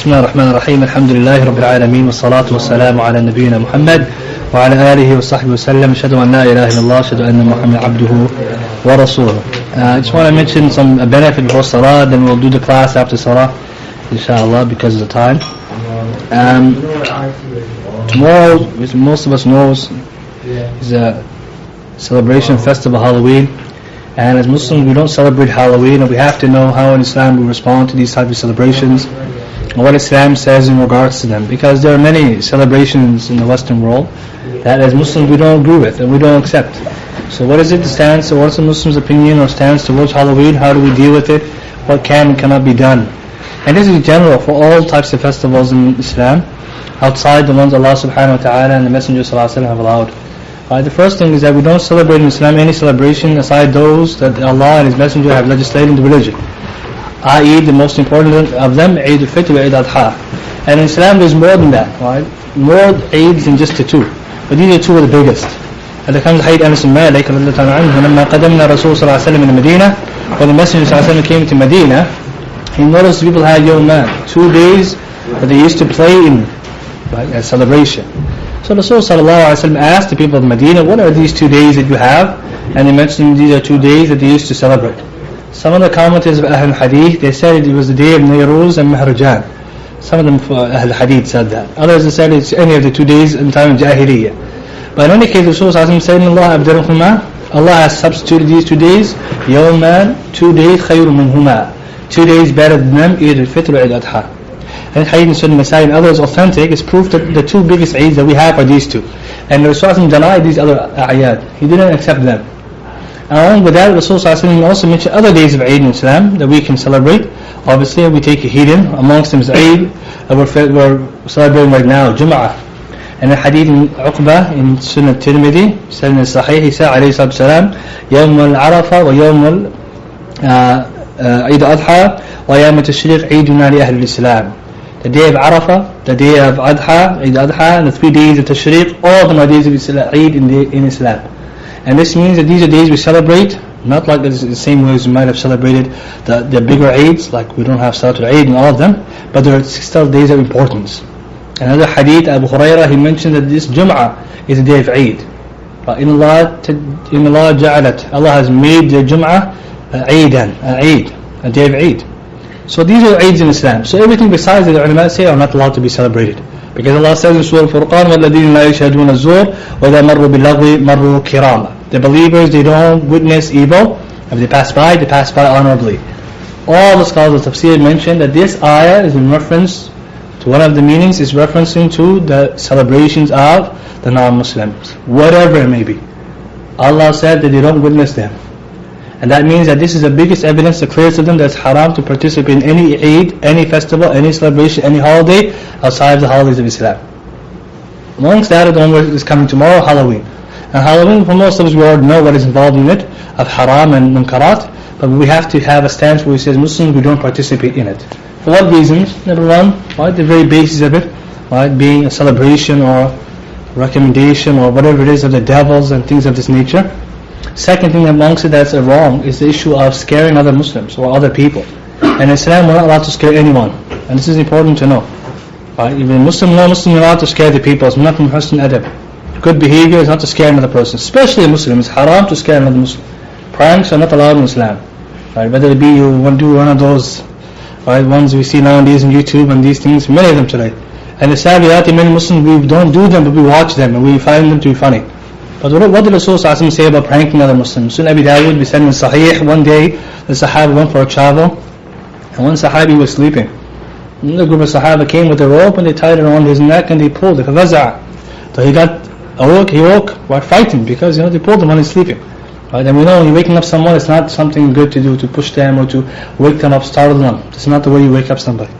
بسم الله الرحمن الرحيم الحمد لله رب العالمين والصلاة والسلام على نبينا محمد وعلى آله وصحبه وسلم أشهد أن لا إله إلا الله أشهد أن محمد عبده ورسوله. I just want to mention some benefit before Salah, then we'll do the class after Salah inshallah because of the time. Tomorrow, which most of us knows, is a celebration festival Halloween, and as Muslims we don't celebrate Halloween, and we have to know how in Islam we respond to these types of celebrations and what Islam says in regards to them, because there are many celebrations in the Western world that as Muslims we don't agree with and we don't accept. So what is it stands to, what's the Muslim's opinion or stands towards Halloween? How do we deal with it? What can and cannot be done? And this is in general for all types of festivals in Islam, outside the ones Allah subhanahu wa ta'ala and the Messenger sallallahu alaihi wasallam have allowed. The first thing is that we don't celebrate in Islam any celebration aside those that Allah and His Messenger have legislated in the religion, i.e. the most important of them, Eid al-Fitr and Eid al-Adha. And in Islam there's more than that, right? More Eids than just the two, but these are two of the biggest. And there comes Eid Anas bin Malik لما قدمنا رسول صلى الله عليه وسلم in Medina. When the Messenger صلى الله عليه وسلم came to Medina, he noticed people had yawman, 2 days that they used to play in, right, as celebration. So Rasul sallallahu alaihi wasallam asked the people of Medina, what are these 2 days that you have? And they mentioned these are 2 days that they used to celebrate. Some of the commentators of Ahl Hadith, they said it was the day of Nayruz and Mahrajan. Some of them for Ahl Hadith said that. Others said it's any of the 2 days in time of Jahiliyyah. But in any case, Rasul sallallahu alaihi wasallam said, Allah has substituted these 2 days, Yawman, 2 days, khayru minhuma, 2 days better than them, Eid al-Fitr and Eid al-Adha. And Hadith and Sunnah Masai and others authentic is proof that the 2 biggest Eids that we have are these 2. And Rasul denied these other A'yad. He didn't accept them. And along with that, Rasul also mentioned other days of Eid in Islam that we can celebrate. Obviously, we take a heed in. Amongst them is Eid that we're celebrating right now, Jum'ah. And the Hadith in Uqba in Sunnah Tirmidhi, said in Sahih, he said, alayhi salatu salam, Yawm al-Arafa wa Yawm al-Eid al-Adha wa Yawm al-Tashriq Eiduna li Ahl al-Islam. The day of Arafah, the day of Adha, Eid Adha, and the 3 days of Tashriq, all of them are days of Eid in Islam. And this means that these are days we celebrate, not like the same way as we might have celebrated the bigger Eids, like we don't have Salatul Eid and all of them, but there are still days of importance. Another hadith, Abu Hurairah, he mentioned that this Jum'ah is a day of Eid. In Allah ja'alat, Allah has made the Jum'ah Eidan, a day of Eid. So these are Eids in Islam. So everything besides that the ulama say are not allowed to be celebrated. Because Allah says in Surah Al-Furqan, وَالَّذِينَ لَا يَشْهَدُونَ الزُّورَ وَإِذَا مَرُّوا بِاللَّغْوِ مَرُّوا كِرَامًا. The believers, they don't witness evil. If they pass by honorably. All the scholars of tafsir mentioned that this ayah is in reference to one of the meanings, is referencing to the celebrations of the non-Muslims. Whatever it may be. Allah said that they don't witness them. And that means that this is the biggest evidence that clears to them that it's haram to participate in any Eid, any festival, any celebration, any holiday outside of the holidays of Islam. Amongst that, the one that is coming tomorrow, Halloween. And Halloween, for most of us, we already know what is involved in it, of haram and munkarat, but we have to have a stance where we say, Muslims, we don't participate in it. For what reasons? Number one, right, the very basis of it, right, being a celebration or recommendation or whatever it is of the devils and things of this nature. Second thing amongst it that's wrong is the issue of scaring other Muslims or other people. And in Islam we're not allowed to scare anyone. And this is important to know. Right? Even Muslim, non-Muslim, you're allowed to scare the people. It's not from husn adab. Good behavior is not to scare another person. Especially a Muslim. It's haram to scare another Muslim. Pranks are not allowed in Islam. Right? Whether it be you want to do one of those ones we see nowadays on YouTube and these things, many of them today. And the sad reality, many Muslims, we don't do them but we watch them and we find them to be funny. But what did Rasul say about pranking other Muslims? Sunnah Abi Dawud, we said in Sahih, one day the Sahaba went for a travel, and one Sahabi was sleeping. Another group of Sahaba came with a rope and they tied it around his neck and they pulled it. So he woke while fighting because they pulled him when he's sleeping. Right? And we know when you're waking up someone, it's not something good to do, to push them or to wake them up, startle them. It's not the way you wake up somebody.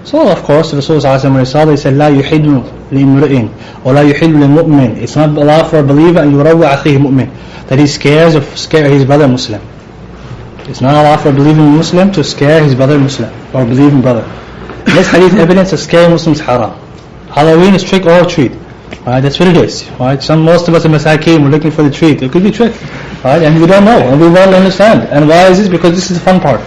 So of course the Rasul when he saw, they said, لا يحل لامرئ ولا يحل للمؤمن. It's not allowed for a believer and يروع أخيه مؤمن, that he scares his brother Muslim. It's not allowed for a believing Muslim to scare his brother Muslim or believing brother. This hadith evidence of scaring Muslims haram. Halloween is trick or treat. Right, that's what it is. Right, most of us in Masakin we're looking for the treat. It could be trick. Right, and we don't know and we won't understand. And why is this? Because this is the fun part.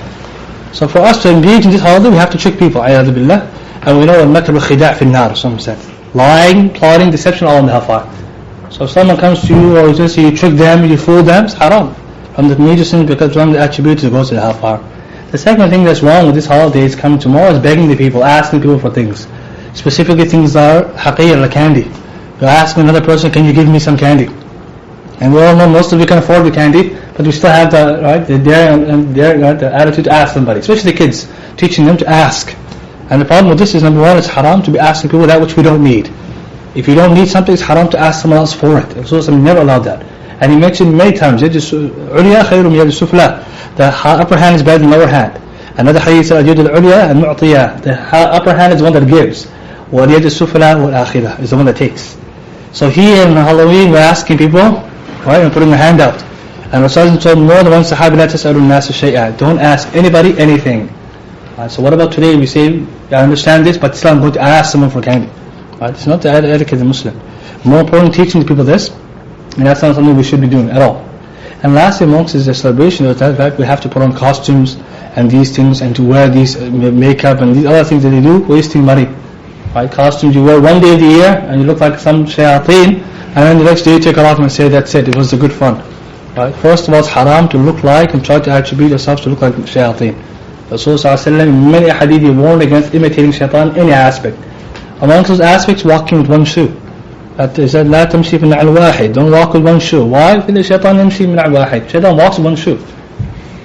So for us to engage in this holiday, we have to trick people. A'yadu billah. And we know al-makr wal-khida' fi an-nar, some said. Lying, plotting, deception, all in the hellfire. So if someone comes to you or just you trick them, you fool them, it's haram. From the major sin, because one of the attributes that goes to the hellfire. The second thing that's wrong with this holiday is coming tomorrow is begging the people, asking people for things. Specifically things that are haqir, like candy. You're asking another person, can you give me some candy? And we all know most of you can afford the candy, but we still have the the attitude to ask somebody, especially the kids, teaching them to ask. And the problem with this is, number one, it's haram to be asking people that which we don't need. If you don't need something, it's haram to ask someone else for it. So never allowed that. And he mentioned many times, the upper hand is better than the lower hand. Another hadith said, the upper hand is the one that gives. وَالْيَدُ السُّفْلَى وَالْآخِرَةِ is the one that takes. So here on Halloween, we're asking people, right, and putting a hand out. And Rasulullah told more than one Sahabi, لَا تَسْأَلُوا النَّاسَ شَيْئًا, don't ask anybody anything. Right, so what about today? We say, I understand this, but still I'm going to ask someone for candy. Right, it's not the etiquette of the Muslim. More important, teaching the people this, and that's not something we should be doing at all. And lastly, amongst the celebration, is the fact we have to put on costumes and these things, and to wear these makeup and these other things that they do, wasting money. Right, costumes you wear one day of the year and you look like some shayateen, and then the next day you take it off and say that's it was a good fun. Right? First of all, it's haram to look like and try to attribute yourself to look like shayateen. Rasulullah in many hadith he warned against imitating shaitan in any aspect. Amongst those aspects, walking with one shoe. That he said, لا تمشي في النعل واحد, don't walk with one shoe. Why? Because shaitan يمشي في النعل واحد. Shaitan walks with one shoe.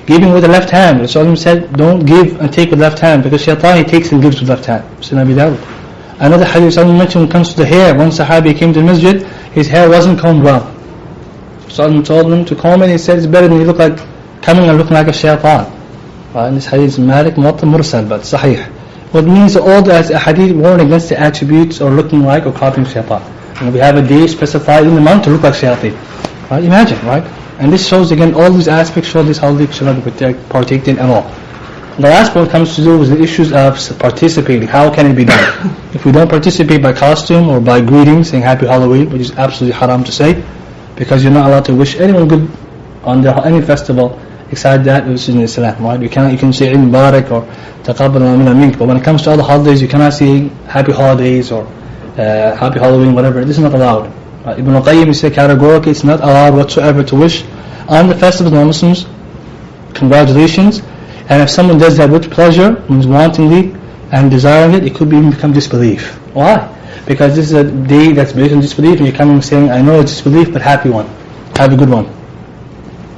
Giving with the left hand. Rasulullah said, don't give and take with left hand, because shaitan he takes and gives with left hand. Sunnah Abi Dawud. Another hadith Rasulullah mentioned when it comes to the hair. One Sahabi came to the masjid, his hair wasn't combed well. Rasulullah told him to comb it, he said it's better than you look like coming and looking like a shaitan. And this hadith is Malik Muwatta Mursal, but Sahih. What means all the hadith warn against the attributes or looking like or copying shaitan. And we have a day specified in the month to look like shaitan. Right? Imagine, right? And this shows again, all these aspects show this holiday should not be partaken at all. The last point comes to do with the issues of participating. How can it be done? If we don't participate by costume or by greeting, saying Happy Halloween, which is absolutely haram to say, because you're not allowed to wish anyone good on any festival except that which is in Islam. Right? You can say Eid Mubarak or Taqabbal Minna Mink, but when it comes to other holidays, you cannot say Happy Holidays or Happy Halloween, whatever. This is not allowed. Ibn al-Qayyim said categorically, it's not allowed whatsoever to wish on the festival of Muslims. Congratulations. And if someone does that with pleasure, means wantingly and desiring it, it could even become disbelief. Why? Because this is a day that's based on disbelief, and you're coming saying, I know it's disbelief, but happy one. Have a good one.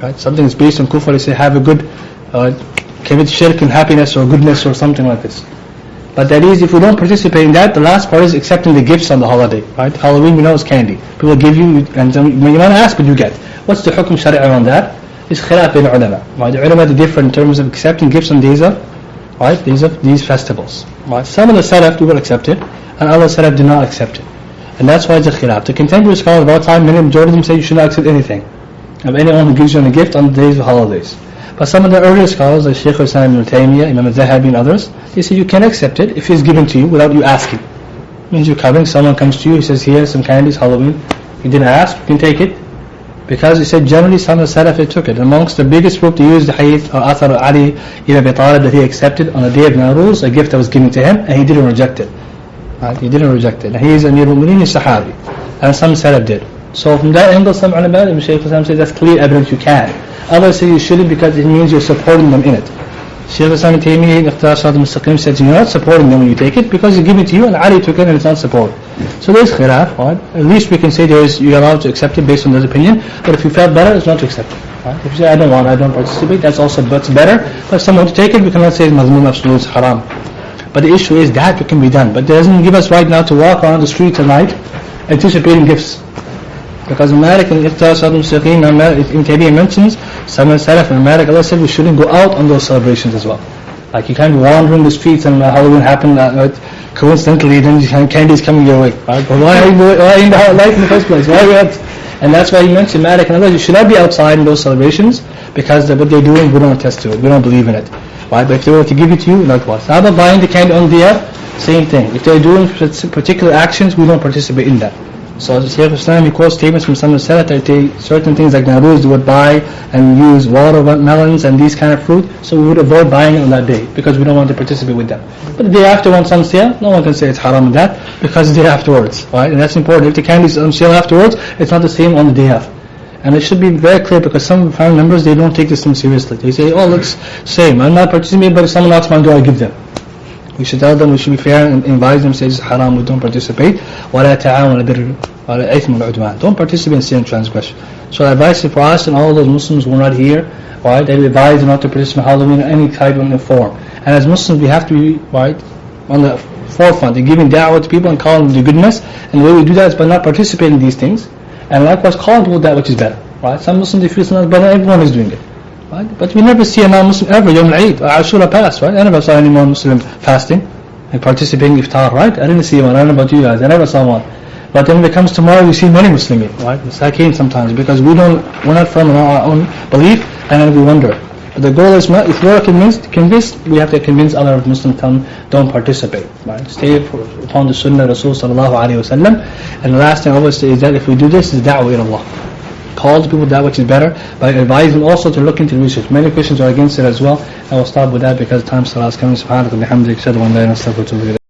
Right? Something that's based on kufr, they say have a good kavit shirk and happiness or goodness or something like this. But that is, if we don't participate in that, the last part is accepting the gifts on the holiday. Right? Halloween we know is candy. People give you, and when you want to ask what you get. What's the hukum shari'a on that? Is khilaf in ulama. Right? The ulama are different in terms of accepting gifts on days of, right? These festivals. Right? Some of the salaf will accept it, and other salaf do not accept it. And that's why it's a khilaf. The contemporary scholars of our time, many majority of them say you should not accept anything of anyone who gives you a gift on the days of holidays. But some of the earlier scholars, like Shaykh Islam Ibn Taymiyyah, Imam al-Zahabi and others, they say you can accept it if it's given to you without you asking. It means you're coming, someone comes to you, he says, here's some candies, Halloween. You didn't ask, you can take it. Because he said generally some of the Salaf took it. Amongst the biggest group to use the hadith or Athar of Ali ibn Abi Talib that he accepted on the day of Nowruz, a gift that was given to him, and he didn't reject it. Right? He didn't reject it. And he is Amir al-Mu'mineen, Sahabi. And some Salaf did. So from that angle, some ulama, Shaykh Islam says that's clear evidence you can. Others say you shouldn't because it means you're supporting them in it. Shaykh Islam Ibn Taymiyyah in Iqtidar Sirat al-Mustaqim says you're not supporting them when you take it because you give it to you and Ali took it and it's not support. So there's khilaf, right? At least we can say you're allowed to accept it based on that opinion, but if you felt better, it's not to accept it. Right? If you say I don't participate, that's better. But if someone to take it, we cannot say it's mazmum, absolute, it's haram. But the issue is that it can be done. But it doesn't give us right now to walk around the street tonight anticipating gifts. Because in Malik and Iqtidar Sirat al-Mustaqim, Ibn Taymiyyah mentions, some of the Salaf and Malik, Allah said we shouldn't go out on those celebrations as well. Like you can't wander in the streets and Halloween happened coincidentally, then candies coming your way. Right? But why in the life in the first place? Why are we out? And that's why he mentioned Malik and others, you should not be outside in those celebrations because what they're doing, we don't attest to it, we don't believe in it. Right? But if they were to give it to you, likewise. How about buying the candy on the day? Same thing. If they're doing particular actions, we don't participate in that. So the Shaykh Islam, he quotes statements from some of the Salaf that they, certain things like Nowruz, they would buy and use watermelons and these kind of fruit, so we would avoid buying it on that day because we don't want to participate with them. But the day after, when it's on sale, no one can say it's haram on that because the day afterwards, right? And that's important. If the candy is on sale afterwards, it's not the same on the day after. And it should be very clear because some family members, they don't take this thing seriously. They say, oh, looks same, I'm not participating, but if someone knocks my door, I give them. We should tell them, we should be fair and advise them, say it's haram, we don't participate. وَلَا تَعَاوَنَ بِالْإِثْمِ وَالْعُدْوَانِ. Don't participate in sin and transgression. So the advice for us and all those Muslims who are not here, right, they advise them not to participate in Halloween in any type of form. And as Muslims, we have to be, right, on the forefront in giving da'wah to people and calling them to goodness. And the way we do that is by not participating in these things. And likewise calling people that which is better. Right? Some Muslims, they feel something better, everyone is doing it. Right? But we never see a non-Muslim ever, Yawm al-Eid, or Ashura pass, right? I never saw any non-Muslim fasting and participating in iftar, right? I didn't see one, I don't know about you guys, I never saw one. But then when it comes tomorrow, we see many Muslims, right? It's sakeen sometimes, because we're not firm in our own belief, and then we wonder. But the goal is not, if we're convinced, we have to convince other Muslims to don't participate, right? Stay upon the Sunnah Rasul sallallahu alayhi wa sallam. And the last thing I always say is that if we do this, is da'wah ila Allah. Call the people that which is better, by advising also to look into research. Many Christians are against it as well. I will stop with that because time is coming. Subhanahu wa ta'ala, bihamdik, shadu wa la ilaha illa anta, astaghfiruka wa atubu ilayk.